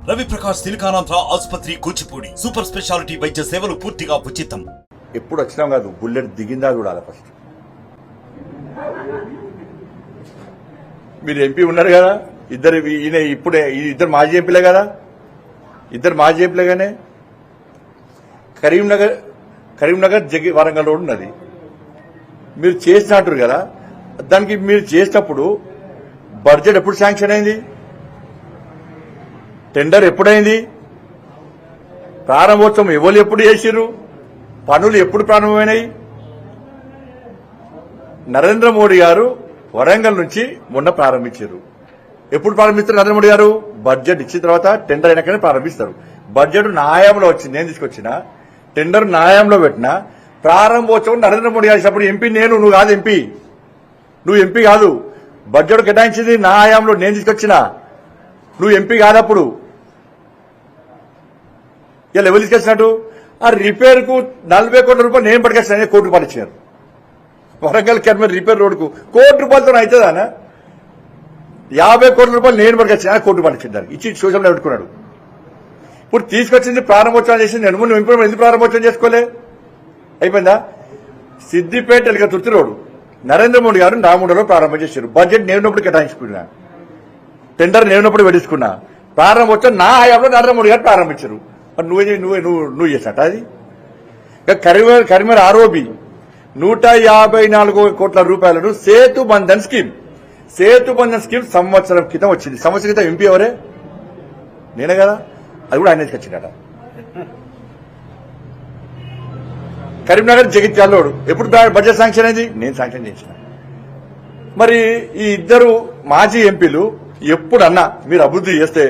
రవి ప్రకాష్ సిలికానాంధ్ర ఆసుపత్రి Kuchipudi super speciality వైద్య సేవలు పూర్తిగా ఉచితం. ఎప్పుడు వచ్చినాం కాదు, బుల్లెట్ దిగిందా చూడాలి ఫస్ట్. మీరు ఎంపీ ఉన్నారు కదా, ఈయన ఇప్పుడే ఇద్దరు మాజీ ఎంపీలే కదా, ఇద్దరు మాజీ ఎంపీలేగానే. కరీంనగర్ వరంగల్ రోడ్ ఉన్నది, మీరు చేసినట్టు కదా. దానికి మీరు చేసినప్పుడు బడ్జెట్ ఎప్పుడు శాంక్షన్ అయింది, టెండర్ ఎప్పుడైంది, ప్రారంభోత్సవం ఎవరు ఎప్పుడు చేసిర్రు, పనులు ఎప్పుడు ప్రారంభమైనాయి? నరేంద్ర మోడీ గారు వరంగల్ నుంచి మొన్న ప్రారంభించారు. ఎప్పుడు ప్రారంభిస్తారు నరేంద్ర మోడీ గారు? బడ్జెట్ ఇచ్చిన తర్వాత టెండర్ అయినాకనే ప్రారంభిస్తారు. బడ్జెట్ న్యాయంలో వచ్చింది, నేను తీసుకొచ్చిన టెండర్ న్యాయంలో పెట్టిన ప్రారంభోత్సవం నరేంద్ర మోడీ గారు చేసినప్పుడు ఎంపీ నేను, నువ్వు కాదు ఎంపీ, నువ్వు ఎంపీ కాదు. బడ్జెట్ కేటాయించింది నా హయాంలో, నేను తీసుకొచ్చిన, నువ్వు ఎంపీ కాదప్పుడు. ఇలా ఎవరు తీసుకొచ్చినట్టు? ఆ రిపేర్ కు 40 కోట్ల రూపాయలు నేను పట్టుకొచ్చిన, 1 కోటి రూపాయలు ఇచ్చినారు. వరంగల్ కెర్మర్ రిపేర్ రోడ్కు 1 కోటి రూపాయలతో అవుతుందా? 50 కోట్ల రూపాయలు నేను పట్టుకొచ్చిన, 1 కోటి రూపాయలు ఇచ్చింది. దానికి ఇచ్చి సోషల్ పెట్టుకున్నాడు. ఇప్పుడు తీసుకొచ్చింది ప్రారంభోత్సవం చేసింది నేను, నువ్వు ఎందుకు ప్రారంభోత్సవం చేసుకోలే? అయిపోయిందా? సిద్దిపేట ఎలుక తుర్తి రోడ్డు నరేంద్ర మోడీ గారు రామూడలో ప్రారంభం చేశారు. బడ్జెట్ నేనున్నప్పుడు కేటాయించుకున్నా, టెండర్ నేనున్నప్పుడు పెట్టించుకున్నా, ప్రారంభోత్సవం నా హయాంలో నరేంద్ర మోడీ గారు ప్రారంభించారు. మరి నువ్వు చేసినట్ట అది? కరీంనగర్ ఆరోబి 154 కోట్ల రూపాయలను సేతు బంధన్ స్కీమ్ సంవత్సరం క్రితం వచ్చింది. సంవత్సరం క్రితం ఎంపీ ఎవరే? నేనే కదా, అది కూడా ఆయన తీసుకొచ్చిందట. కరీంనగర్ జగిత్యాలోడు ఎప్పుడు బడ్జెట్ శాంక్షన్ అయింది? నేను శాంక్షన్ చేసిన. మరి ఈ ఇద్దరు మాజీ ఎంపీలు ఎప్పుడన్నా మీరు అభివృద్ధి చేస్తే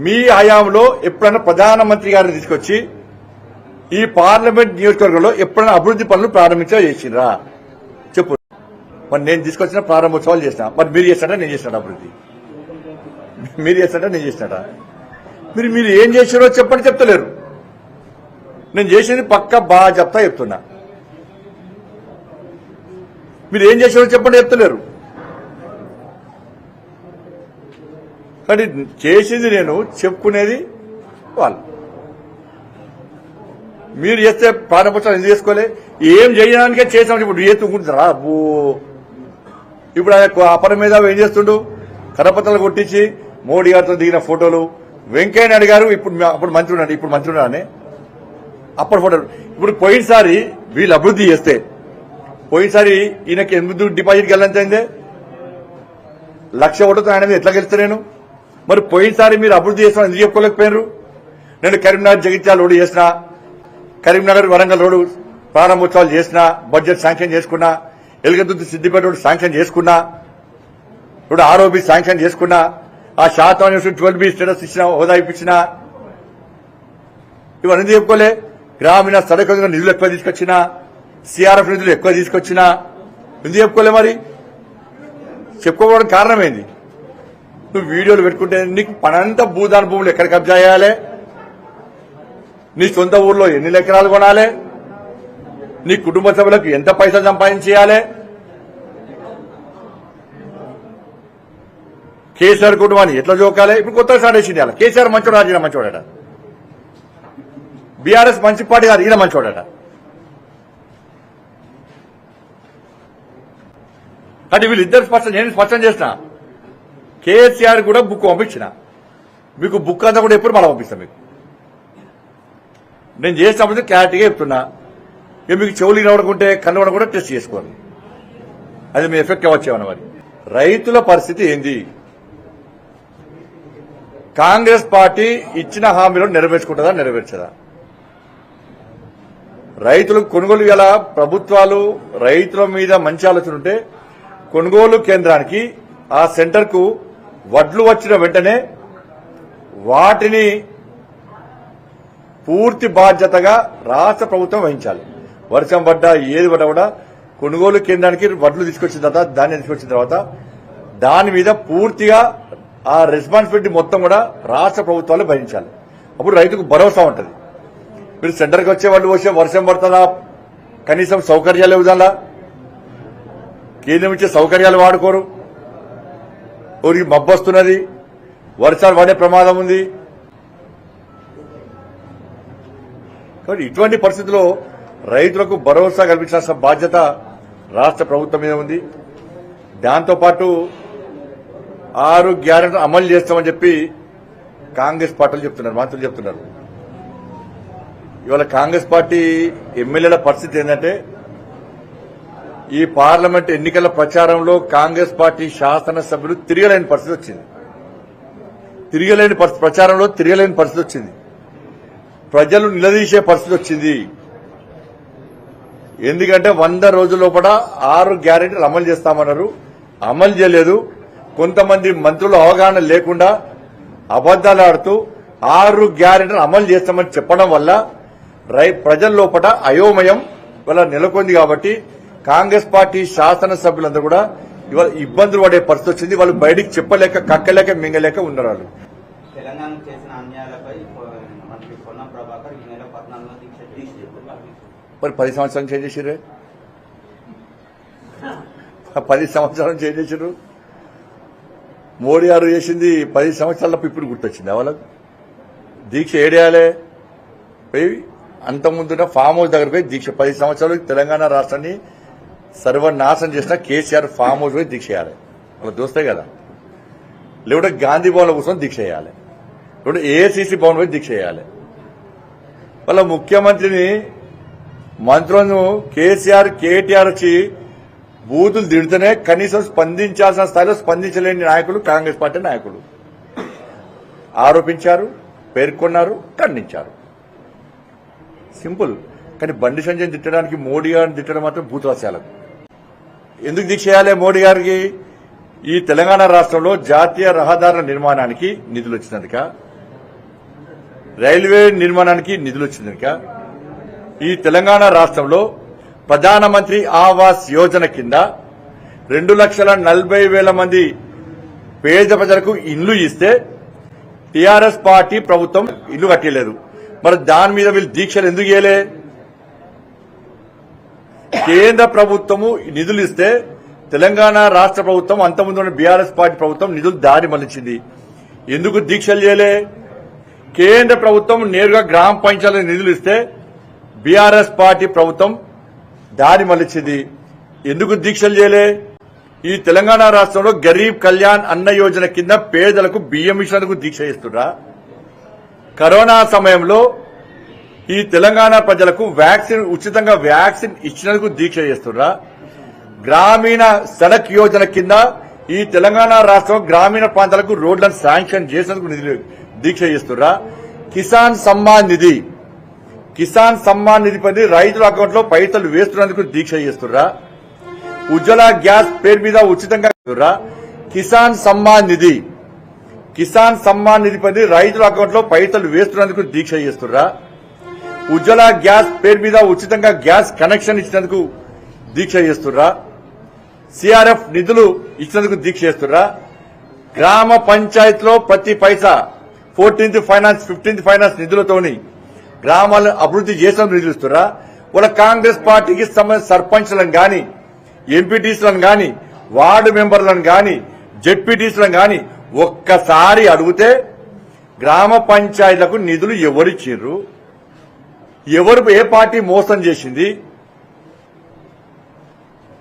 మీ హయాంలో ఎప్పుడన్నా ప్రధానమంత్రి గారిని తీసుకొచ్చి ఈ పార్లమెంట్ నియోజకవర్గంలో ఎప్పుడైనా అభివృద్ధి పనులు చేసిరా చెప్పు. మరి నేను తీసుకొచ్చిన ప్రారంభోత్సవాలు చేసిన, మరి మీరు చేస్తాడా నేను చేసినట్టు అభివృద్ధి? మీరు చేస్తాడా నేను చేసినట్టా? మీరు ఏం చేసారో చెప్పండి, చెప్తలేరు. నేను చేసింది పక్క బాగా చెప్తున్నా. మీరు ఏం చేసారో చెప్పండి, చెప్తలేరు. కానీ చేసింది నేను, చెప్పుకునేది వాళ్ళు. మీరు చేస్తే ప్రారంభోత్సవం ఎందుకు చేసుకోలే? ఏం చేయడానికే చేసాం. ఇప్పుడు ఏతుకుంటారా అబ్బో? ఇప్పుడు అపర మీద ఏం చేస్తుండు? కరపత్రాలు కొట్టించి మోడీ గారితో దిగిన ఫోటోలు. వెంకయ్య నాయుడు గారు అప్పుడు మంత్రి ఉన్నాడు, ఇప్పుడు మంత్రి ఉన్నాడని అప్పటి ఫోటోలు. ఇప్పుడు పోయినసారి వీళ్ళు అభివృద్ధి చేస్తే, పోయినసారి ఈయనకి 8 డిపాజిట్ గెలంతైందే, 1,00,000 ఓటుతో ఆయన మీద ఎట్లా గెలుస్తా నేను? మరి పోయినసారి మీరు అభివృద్ధి చేసిన ఎందుకు చెప్పుకోలేకపోయినారు? నేను కరీంనగర్ జగిత్యాల రోడ్డు చేసిన, కరీంనగర్ వరంగల్ రోడ్డు ప్రారంభోత్సవాలు చేసిన, బడ్జెట్ శాంక్షన్ చేసుకున్నా, ఎలుగదుర్తి సిద్దిపేట రోడ్డు శాంక్షన్ చేసుకున్నా, ఇప్పుడు ఆరోబి శాంక్షన్ చేసుకున్నా, ఆ శాతం 12B స్టేటస్ ఇచ్చిన, హోదా ఇప్పించిన, ఇవన్నీ చెప్పుకోలే. గ్రామీణ సడక్ నిధులు ఎక్కువ తీసుకొచ్చిన, సిఆర్ఎఫ్ నిధులు ఎక్కువ తీసుకొచ్చిన, ఎందుకు చెప్పుకోలే? మరి చెప్పుకోవడానికి కారణం ఏంది? నువ్వు వీడియోలు పెట్టుకుంటే నీకు పనంతా భూదాన భూములు ఎక్కడ కబ్జా చేయాలి, నీ సొంత ఊర్లో ఎన్ని ఎకరాలు కొనాలి, నీ కుటుంబ సభ్యులకు ఎంత పైసలు సంపాదించేయాలి, కేసీఆర్ కుటుంబాన్ని ఎట్లా జోకాలి. ఇప్పుడు కొత్తగా స్టార్ట్ చేసింది అలా. కేసీఆర్ మంచోడా, ఈయన మంచోడట. బీఆర్ఎస్ మంచి పార్టీ కాదు, ఈయన మంచోడట. కానీ వీళ్ళిద్దరు నేను స్పష్టం చేసిన, కేసీఆర్ కూడా బుక్ పంపించిన, మీకు బుక్ అంతా కూడా ఎప్పుడు మళ్ళీ పంపిస్తాను. మీకు నేను చేసినప్పుడు క్లారిటీగా చెప్తున్నా. మీకు చెవులు వినవడుకుంటే కన్ను కూడా టెస్ట్ చేసుకోవాలి, అది మీ ఎఫెక్ట్ అవ్వచ్చేమన్న. మరి రైతుల పరిస్థితి ఏంది? కాంగ్రెస్ పార్టీ ఇచ్చిన హామీలను నెరవేర్చుకుంటుందా, నెరవేర్చదా? రైతులకు కొనుగోలు గల ప్రభుత్వాలు రైతుల మీద మంచి ఆలోచన ఉంటే కొనుగోలు కేంద్రానికి, ఆ సెంటర్కు వడ్లు వచ్చిన వెంటనే వాటిని పూర్తి బాధ్యతగా రాష్ట్ర ప్రభుత్వం వహించాలి. వర్షం పడ్డా ఏది పడ్డా కూడా కొనుగోలు కేంద్రానికి వడ్లు తీసుకొచ్చిన తర్వాత, ధాన్యం తీసుకొచ్చిన తర్వాత దాని మీద పూర్తిగా ఆ రెస్పాన్సిబిలిటీ మొత్తం కూడా రాష్ట్ర ప్రభుత్వాలు భరించాలి. అప్పుడు రైతుకు భరోసా ఉంటుంది. మీరు సెంటర్కి వచ్చే వాళ్ళు వచ్చే వర్షం పడుతుందా, కనీసం సౌకర్యాలు ఇవ్వదా, కేంద్రం ఇచ్చే సౌకర్యాలు వాడుకోరు, ఊరికి మబ్బొస్తున్నది, వర్షాలు పడే ప్రమాదం ఉంది, కాబట్టి ఇటువంటి పరిస్థితుల్లో రైతులకు భరోసా కల్పించాల్సిన బాధ్యత రాష్ట్ర ప్రభుత్వం మీద ఉంది. దాంతోపాటు 6 గ్యారెంటీలు అమలు చేస్తామని చెప్పి కాంగ్రెస్ పార్టీలు చెప్తున్నారు, మంత్రులు చెప్తున్నారు. ఇవాళ కాంగ్రెస్ పార్టీ ఎమ్మెల్యేల పరిస్థితి ఏంటంటే ఈ పార్లమెంట్ ఎన్నికల ప్రచారంలో కాంగ్రెస్ పార్టీ శాసనసభ్యులు తిరగలేని పరిస్థితి వచ్చింది. ప్రచారంలో తిరగలేని పరిస్థితి వచ్చింది. ప్రజలు నిలదీసే పరిస్థితి వచ్చింది. ఎందుకంటే 100 రోజుల లోపల 6 గ్యారెంటీలు అమలు చేస్తామన్నారు, అమలు చేయలేదు. కొంతమంది మంత్రులు అవగాహన లేకుండా అబద్దాలు ఆడుతూ 6 గ్యారెంటీలు అమలు చేస్తామని చెప్పడం వల్ల ప్రజల లోపల అయోమయం వల్ల నెలకొంది. కాబట్టి కాంగ్రెస్ పార్టీ శాసనసభ్యులందరూ కూడా ఇవాళ ఇబ్బందులు పడే పరిస్థితి వచ్చింది. వాళ్ళు బయటికి చెప్పలేక, కక్కలేక, మింగలేక ఉన్నారు. వాళ్ళు తెలంగాణ చేసిన అన్యాయాలపై మంత్రి పొన్నం ప్రభాకర్ ఈ నెల 14న దీక్ష మరి 10 సంవత్సరాల నుంచి ఏం చేసిర్రే? 10 సంవత్సరాల నుంచి ఏం చేసిర్రు? మోడీ గారు చేసింది 10 సంవత్సరాల ఇప్పుడు గుర్తొచ్చింది వాళ్ళకు. దీక్ష ఏడేయాలే పోయి అంతకుముందున్న ఫామ్ హౌస్ దగ్గర పోయి దీక్ష 10 సంవత్సరాలు తెలంగాణ రాష్ట్రాన్ని సర్వనాశనం చేసిన కేసీఆర్ ఫామ్ హౌస్ పోయి దీక్ష చేయాలి. వాళ్ళ దోస్తే కదా. లేకుంటే గాంధీ భవన్ కూర్చొని దీక్ష చేయాలి, లేకుంటే ఏఐసీసీ భవన్ పోయి దీక్ష చేయాలి. వాళ్ళ ముఖ్యమంత్రిని, మంత్రులను కేసీఆర్, కేటీఆర్ వచ్చి బూతులు తిడితేనే కనీసం స్పందించాల్సిన స్థాయిలో స్పందించలేని నాయకులు కాంగ్రెస్ పార్టీ నాయకులు ఆరోపించారు, పేర్కొన్నారు, ఖండించారు. సింపుల్. కానీ బండి సంజయ్ తిట్టడానికి, మోడీ గారిని తిట్టడం మాత్రం భూతవాస్యాలకు. ఎందుకు దీక్ష చేయాలి మోడీ గారికి? ఈ తెలంగాణ రాష్ట్రంలో జాతీయ రహదారుల నిర్మాణానికి నిధులు వచ్చినందుక, రైల్వే నిర్మాణానికి నిధులు వచ్చినందుక, ఈ తెలంగాణ రాష్ట్రంలో ప్రధానమంత్రి ఆవాస్ యోజన కింద 2,40,000 మంది పేద ప్రజలకు ఇళ్లు ఇస్తే టీఆర్ఎస్ పార్టీ ప్రభుత్వం ఇల్లు కట్టలేదు. మరి దాని మీద వీళ్ళు దీక్షలు ఎందుకు చేయలే? కేంద్ర ప్రభుత్వము నిధులు ఇస్తే తెలంగాణ రాష్ట్ర ప్రభుత్వం, అంతకుముందు బీఆర్ఎస్ పార్టీ ప్రభుత్వం నిధులు దారి మళ్లించింది. ఎందుకు దీక్షలు చేయలే? కేంద్ర ప్రభుత్వం నేరుగా గ్రామ పంచాయతీ నిధులు ఇస్తే బీఆర్ఎస్ పార్టీ ప్రభుత్వం దారి మళ్లించింది. ఎందుకు దీక్షలు చేయలే? ఈ తెలంగాణ రాష్ట్రంలో గరీబ్ కళ్యాణ్ అన్న యోజన కింద పేదలకు బియ్యం ఇచ్చినందుకు దీక్ష చేస్తున్నా. కరోనా సమయంలో ఈ తెలంగాణ ప్రజలకు ఉచితంగా వ్యాక్సిన్ ఇచ్చినందుకు దీక్ష చేస్తున్నా. గ్రామీణ సడక్ యోజన కింద ఈ తెలంగాణ రాష్ట్రం గ్రామీణ ప్రాంతాలకు రోడ్లను శాంక్షన్ చేసేందుకు దీక్ష చేస్తున్నా. కిసాన్ సమ్మాన్ నిధి పని రైతుల అకౌంట్లో పైసలు వేస్తున్నందుకు దీక్ష చేస్తున్నా. ఉజ్వల గ్యాస్ పేరు మీద ఉచితంగా కిసాన్ సమ్మాన్ నిధి పని రైతుల అకౌంట్లో పైసలు వేస్తున్నందుకు దీక్ష చేస్తున్నా. ఉజ్వల గ్యాస్ పేరు మీద ఉచితంగా గ్యాస్ కనెక్షన్ ఇచ్చినందుకు దీక్ష చేస్తున్నా. సిఆర్ఎఫ్ నిధులు ఇచ్చినందుకు దీక్ష చేస్తున్నా. గ్రామ పంచాయతీలో ప్రతి పైసా 14th ఫైనాన్స్ 15th ఫైనాన్స్ నిధులతోని గ్రామాలను అభివృద్ధి చేసేందుకు నిధులు ఇస్తున్నా. వాళ్ళ కాంగ్రెస్ పార్టీకి సంబంధించిన సర్పంచ్లను గాని, ఎంపీటీసీలను గాని, వార్డు మెంబర్లను గాని, జెడ్పీటీసీలను గాని ఒక్కసారి అడిగితే గ్రామ పంచాయతీలకు నిధులు ఎవరిచ్చిర్రు, ఏ పార్టీ మోసం చేసింది,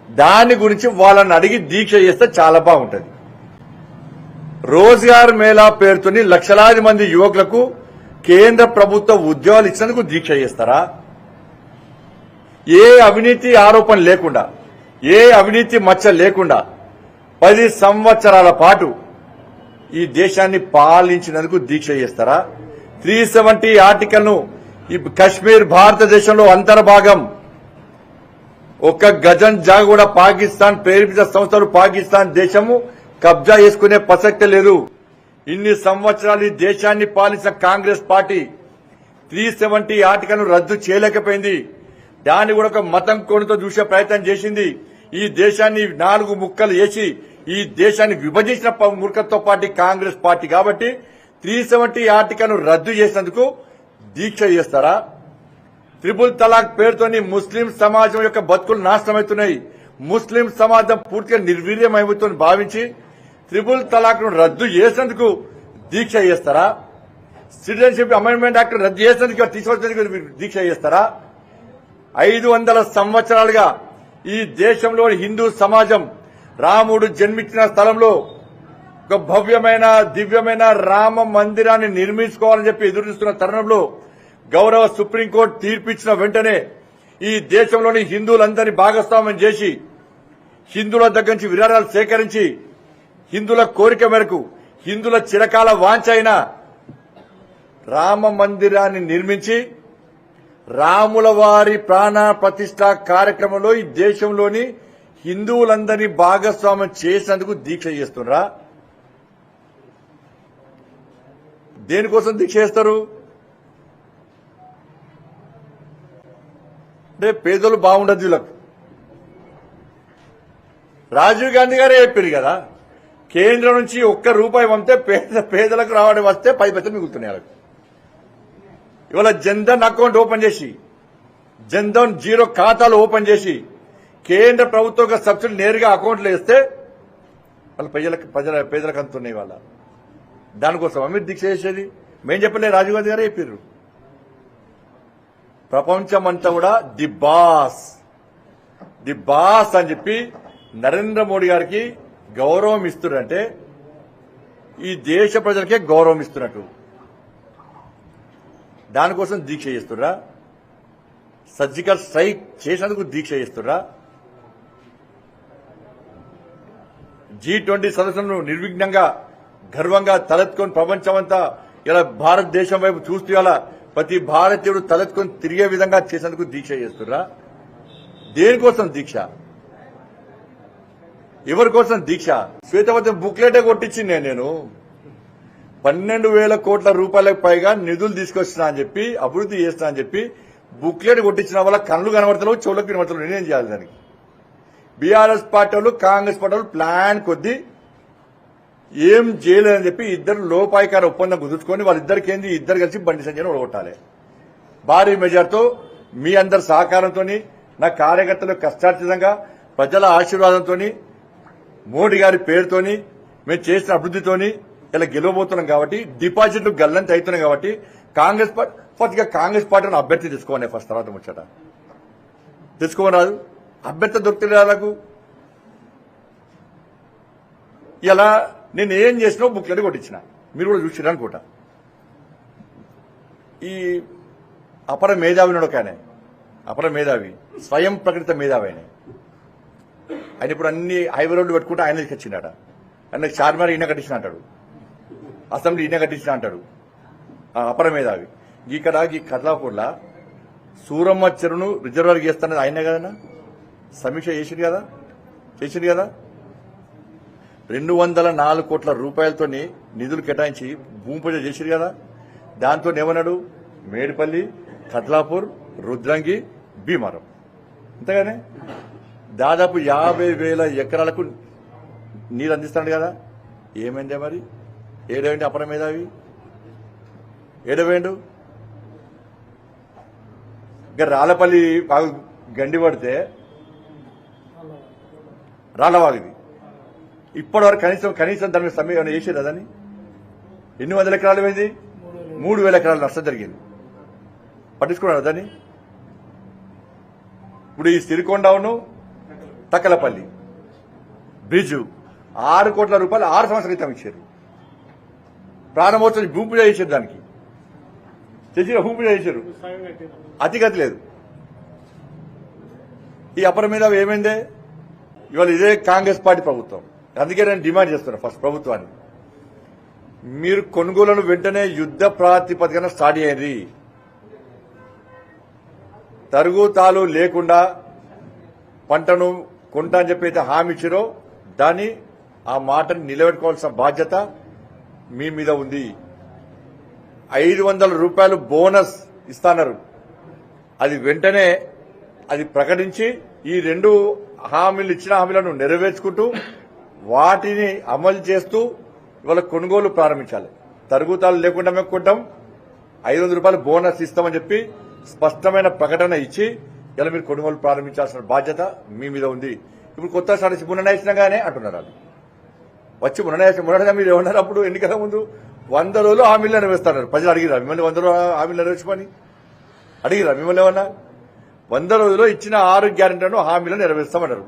దాని గురించి వాళ్ళని అడిగి దీక్ష చేస్తే చాలా బాగుంటుంది. రోజ్గార్ మేళా పేరుతోని లక్షలాది మంది యువకులకు కేంద్ర ప్రభుత్వ ఉద్యోగాలు ఇచ్చినందుకు దీక్ష చేస్తారా? ఏ అవినీతి ఆరోపణ లేకుండా, ఏ అవినీతి మచ్చ లేకుండా 10 సంవత్సరాల పాటు ఈ దేశాన్ని పాలించినందుకు దీక్ష చేస్తారా? 370 ఆర్టికల్ ను ఈ కశ్మీర్ భారతదేశంలో అంతర్భాగం, ఒక్క గజం జాగ కూడా పాకిస్తాన్ ప్రేరేపిత సంస్థలు పాకిస్తాన్ దేశము కబ్జా చేసుకునే ప్రసక్తే లేదు. ఇన్ని సంవత్సరాలు ఈ దేశాన్ని పాలించిన కాంగ్రెస్ పార్టీ 370 ఆర్టికల్ ను రద్దు చేయలేకపోయింది. దాన్ని కూడా ఒక మతం కోణంతో చూసే ప్రయత్నం చేసింది. ఈ దేశాన్ని 4 ముక్కలు చేసి ఈ దేశాన్ని విభజించిన మూర్ఖత్వ పార్టీ కాంగ్రెస్ పార్టీ. కాబట్టి 370 ఆర్టికల్ ను రద్దు చేసినందుకు దీక్ష చేస్తారా? ట్రిపుల్ తలాక్ పేరుతోని ముస్లిం సమాజం యొక్క బతుకులు నాశనమవుతున్నాయి. ముస్లిం సమాజం పూర్తిగా నిర్వీర్యమవుతుందని భావించి ట్రిపుల్ తలాక్ ను రద్దు చేసేందుకు దీక్ష చేస్తారా? సిటిజన్షిప్ అమెండ్మెంట్ యాక్ట్ రద్దు చేసినందుకు తీసుకొచ్చినందుకు మీరు దీక్ష చేస్తారా? 500 సంవత్సరాలుగా ఈ దేశంలోని హిందూ సమాజం రాముడు జన్మించిన స్థలంలో ఒక భవ్యమైన దివ్యమైన రామ మందిరాన్ని నిర్మించుకోవాలని చెప్పి ఎదురు చూస్తున్న తరుణంలో గౌరవ సుప్రీంకోర్టు తీర్పిచ్చిన వెంటనే ఈ దేశంలోని హిందువులందరినీ భాగస్వామ్యం చేసి హిందువుల దగ్గర నుంచి విరాళాలు సేకరించి హిందువుల కోరిక మేరకు హిందువుల చిరకాల వాంఛ అయిన రామ మందిరాన్ని నిర్మించి రాముల వారి ప్రాణ ప్రతిష్ఠ కార్యక్రమంలో ఈ దేశంలోని హిందువులందరినీ భాగస్వామ్యం చేసినందుకు దీక్ష చేస్తున్నారా? దేనికోసం దీక్ష చేస్తారు? అంటే పేదలు బాగుండదు వీళ్ళకు. రాజీవ్ గాంధీ గారే చెప్పారు కదా, కేంద్రం నుంచి ₹1 పంపితే పేదలకు రావడం వస్తే 10 పైసలు మిగులుతున్నాయి వాళ్ళకి. ఇవాళ జన్ధన్ అకౌంట్ ఓపెన్ చేసి జన్ధన్ జీరో ఖాతాలు ఓపెన్ చేసి కేంద్ర ప్రభుత్వ సబ్సిడీ నేరుగా అకౌంట్లో వేస్తే వాళ్ళ పేదలకు అందుతున్నాయి. వాళ్ళ దానికోసం మీరు దీక్ష చేసేది మేం చెప్పలే, రాజీవ్ గాంధీ గారే చెప్పారు. ప్రపంచమంతా కూడా ది బాస్ అని చెప్పి నరేంద్ర మోడీ గారికి గౌరవం ఇస్తున్నారంటే ఈ దేశ ప్రజలకే గౌరవం ఇస్తున్నట్టు. దానికోసం దీక్ష చేస్తుర్రా? సర్జికల్ స్ట్రైక్ చేసినందుకు దీక్ష చేస్తుర్రా? G20 సదస్సులను నిర్విఘ్నంగా గర్వంగా తలెత్తుకొని ప్రపంచమంతా ఇలా భారతదేశం వైపు చూస్తూ ఇలా ప్రతి భారతీయుడు తలెత్తుకొని తిరిగే విధంగా చేసేందుకు దీక్ష చేస్తుర్రా? దేనికోసం దీక్ష? ఎవరి కోసం దీక్ష? శ్వేతపత్రం బుక్లెటే కొట్టించింది నేను 12,000 కోట్ల రూపాయలకు పైగా నిధులు తీసుకొచ్చినా అని చెప్పి అభివృద్ధి చేస్తా అని చెప్పి బుక్లెట్ కొట్టించిన వల్ల కళ్ళు కనబడతలేవు, చెవులకు కనబడతలేవు. నేనేం చేయాలి దానికి? బీఆర్ఎస్ పార్టీ వాళ్ళు కాంగ్రెస్ పార్టీ వాళ్ళు ప్లాన్ కొద్దీ ఏం చేయలేదని చెప్పి ఇద్దరు లోపాయికార ఒప్పందం కుదుర్చుకొని వాళ్ళిద్దరికి ఏంది ఇద్దరు కలిసి బండి సంజయ్ని ఓడగొట్టాలి. భారీ మెజార్టీతో మీ అందరి సహకారంతో నా కార్యకర్తలు కష్టార్జితంగా ప్రజల ఆశీర్వాదంతో మోడీ గారి పేరుతోని మేము చేసిన అభివృద్దితోని ఇలా గెలవబోతున్నాం కాబట్టి డిపాజిట్లు గల్లంత అవుతున్నాయి కాబట్టి కాంగ్రెస్ పార్టీని అభ్యర్థి తెచ్చుకోవాలి. ఫస్ట్ తర్వాత ముచ్చట తెచ్చుకోరాదు. అభ్యర్థి దొరికితే వాళ్ళకు ఇలా నేను ఏం చేసినా బుక్లెట్ కొట్టించిన మీరు కూడా చూసిరా అనుకుంటా. ఈ అపర మేధావి ఆయన అపర మేధావి స్వయం ప్రకటిత మేధావి ఆయన ఇప్పుడు అన్ని హైవే రోడ్లు పెట్టుకుంటే ఆయన తీసుకొచ్చిండట. ఆయన చార్మినార్ ఈయన కట్టించిన అంటాడు, అసెంబ్లీ ఈయన కట్టించిన అంటాడు. అపర మేధావి ఇక్కడ ఈ కదలాపూర్లా సూరమ్మ చెరువును రిజర్వర్ చేస్తున్నది ఆయనే కదన్నా. సమీక్ష చేసింది కదా 204 కోట్ల రూపాయలతో నిధులు కేటాయించి భూమి పూజ చేసిరు కదా. దాంతో ఏమన్నాడు? మేడిపల్లి, కద్లాపూర్, రుద్రంగి, భీమవరం అంతేగానే దాదాపు 50,000 ఎకరాలకు నీరు అందిస్తాడు కదా. ఏమైందే మరి? ఏడవేండి అపర మేధావి? ఏడవేండు? ఇంకా రాళ్లపల్లి బాగా గండి పడితే రాళ్లవాగిది ఇప్పటివరకు కనీసం దాని మీద సమయం చేసేది అదని. ఎన్ని వందల ఎకరాలు పోయింది? 3,000 ఎకరాలు నష్టం జరిగింది. పట్టించుకున్నాడు దాన్ని. ఇప్పుడు ఈ సిరికొండను తక్కలపల్లి బ్రిడ్జు 6 కోట్ల రూపాయలు 6 సంవత్సరాల క్రితం ఇచ్చారు. ప్రారంభోత్సవం భూమి పూజ చేశారు. దానికి చేసిన భూమి పూజ చేశారు. అతిగతి లేదు. ఈ అపర మీద ఏమైందే? ఇవాళ ఇదే కాంగ్రెస్ పార్టీ ప్రభుత్వం. అందుకే నేను డిమాండ్ చేస్తున్నా ఫస్ట్ ప్రభుత్వాన్ని, మీరు కొనుగోలను వెంటనే యుద్ధ ప్రాతిపదికన స్టార్ట్ చేయండి. తరుగుతాలు లేకుండా పంటను కొంటా అని చెప్పి అయితే హామీ ఇచ్చారో దాన్ని ఆ మాటను నిలబెట్టుకోవాల్సిన బాధ్యత మీ మీద ఉంది. 500 రూపాయలు బోనస్ ఇస్తున్నారు. అది వెంటనే అది ప్రకటించి ఈ 2 హామీలు ఇచ్చిన హామీలను నెరవేర్చుకుంటూ వాటిని అమలు చేస్తూ ఇవాళ కొనుగోలు ప్రారంభించాలి. తరుగుతాలు లేకుండా మేము కొంటాం, 500 రూపాయలు బోనస్ ఇస్తామని చెప్పి స్పష్టమైన ప్రకటన ఇచ్చి ఇలా మీరు కొనుగోలు ప్రారంభించాల్సిన బాధ్యత మీ మీద ఉంది. ఇప్పుడు కొత్త స్ట్రాటజీ ముననేసినగానే అంటున్నారు. వాళ్ళు వచ్చి ముననేసిన మీరు ఏమన్నారు? అప్పుడు ఎన్నికల ముందు 100 రోజులు హామీలు నెరవేరుస్తున్నారు. ప్రజలు అడిగిరా మిమ్మల్ని 100 రోజులు హామీలు నెరవేర్చుకొని అడిగిరా మిమ్మల్ని ఏమన్నా? 100 రోజుల్లో ఇచ్చిన 6 గ్యారెంటీలను హామీలు నెరవేరుస్తామన్నారు.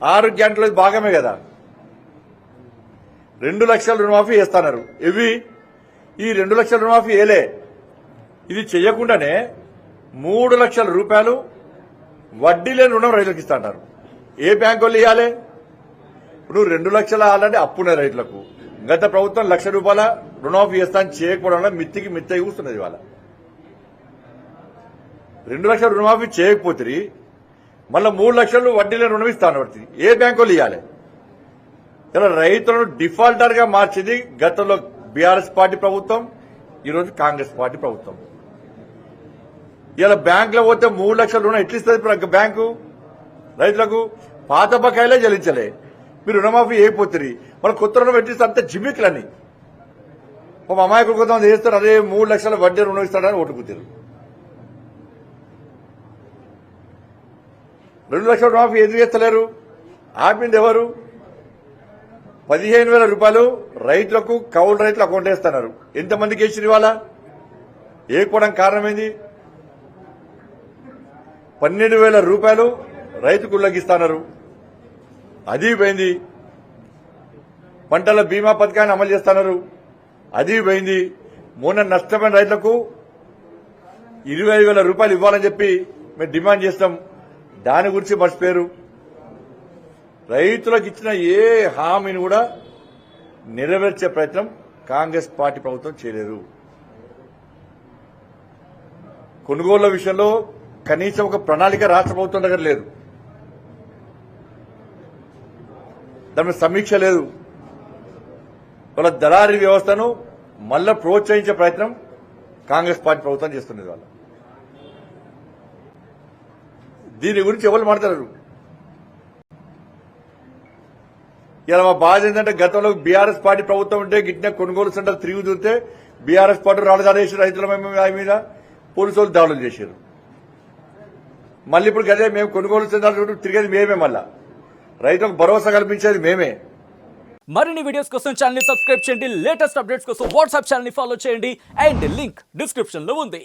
6 గ్యారెంటీలో భాగమే కదా. 2 లక్షల రుణమాఫీ చేస్తున్నారు. ఇవి ఈ 2 లక్షల రుణమాఫీ ఏలే. ఇది చేయకుండానే 3 లక్షల రూపాయలు వడ్డీ లేని రుణం రైతులకు ఇస్తున్నారు. ఏ బ్యాంకు వాళ్ళు ఇవ్వాలి? ఇప్పుడు 2 లక్షల ఆల్రెడీ అప్పున్నాయి రైతులకు. గత ప్రభుత్వం 1 లక్ష రూపాయల రుణమాఫీ చేస్తాను చేయకపోవడం వల్ల మిత్తికి మిత్తి కూస్తున్నది. ఇవాళ 2 లక్షల రుణమాఫీ చేయకపోతే మళ్ళీ 3 లక్షలు వడ్డీ లేని రుణం ఇస్తాను. ఏ బ్యాంకు వాళ్ళు ఇవ్వాలి? ఇలా రైతులను డిఫాల్టర్ గా మార్చింది గతంలో బీఆర్ఎస్ పార్టీ ప్రభుత్వం, ఈరోజు కాంగ్రెస్ పార్టీ ప్రభుత్వం. ఇలా బ్యాంకులో పోతే 3 లక్షల రుణం ఎట్లా ఇస్తుంది బ్యాంకు రైతులకు? పాత బకాయిలే చెల్లించలే, మీరు రుణమాఫీ అయిపోతుంది. మళ్ళీ కొత్త రుణం పెట్టిస్తే అంతే జిమ్మిక్లని ఒక అమాయకులు కొంతమంది చేస్తారు. అదే 3 లక్షల వడ్డీ రుణం ఇస్తాడని ఓటుకుతారు. 2 లక్షల రుణమాఫీ ఎందుకు చేస్తలేరు? ఆపింది ఎవరు? 15,000 రూపాయలు రైతులకు కౌలు రైతులు అకౌంట్ వేస్తున్నారు. ఎంతమందికి వేసిరు ఇవాళ? ఏకపోవడం కారణమైంది 12,000 రూపాయలు రైతుకు ఉల్లగిస్తున్నారు. అది పోయింది. పంటల బీమా పథకాన్ని అమలు చేస్తున్నారు. అది పోయింది. మొన్న నష్టపోయిన రైతులకు 25,000 రూపాయలు ఇవ్వాలని చెప్పి మేము డిమాండ్ చేస్తాం. దాని గురించి మర్చిపోయారు. రైతులకు ఇచ్చిన ఏ హామీని కూడా నెరవేర్చే ప్రయత్నం కాంగ్రెస్ పార్టీ ప్రభుత్వం చేయలేదు. కొనుగోళ్ల విషయంలో కనీసం ఒక ప్రణాళిక రాష్ట్ర ప్రభుత్వం దగ్గర లేదు. దాని మీద సమీక్ష లేదు. వాళ్ళ దళారీ వ్యవస్థను మళ్ళా ప్రోత్సహించే ప్రయత్నం కాంగ్రెస్ పార్టీ ప్రభుత్వం చేస్తున్నది. వాళ్ళ దీని గురించి ఎవరు మాట్లాడరు. ఇలా మా బాధ ఏంటంటే గతంలో బీఆర్ఎస్ పార్టీ ప్రభుత్వం ఉంటే గిట్టిన కొనుగోలు సెంటర్ తిరిగి చూస్తే బీఆర్ఎస్ పార్టీ రాళ్ళదారేసి రైతుల మీద పోలీసులు దాడులు చేశారు. మళ్ళీ ఇప్పుడు గదే మేము కొనుగోలు సెంటర్ తిరిగేది మేమే. మళ్ళా రైతులకు భరోసా కల్పించేది మేమే. మరిన్ని వీడియోస్ కోసం ఛానల్ ని సబ్స్క్రైబ్ చేయండి. లేటెస్ట్ అప్డేట్స్ కోసం వాట్సాప్ ఛానల్ ని ఫాలో చేయండి. అండ్ లింక్ డిస్క్రిప్షన్ లో ఉంది.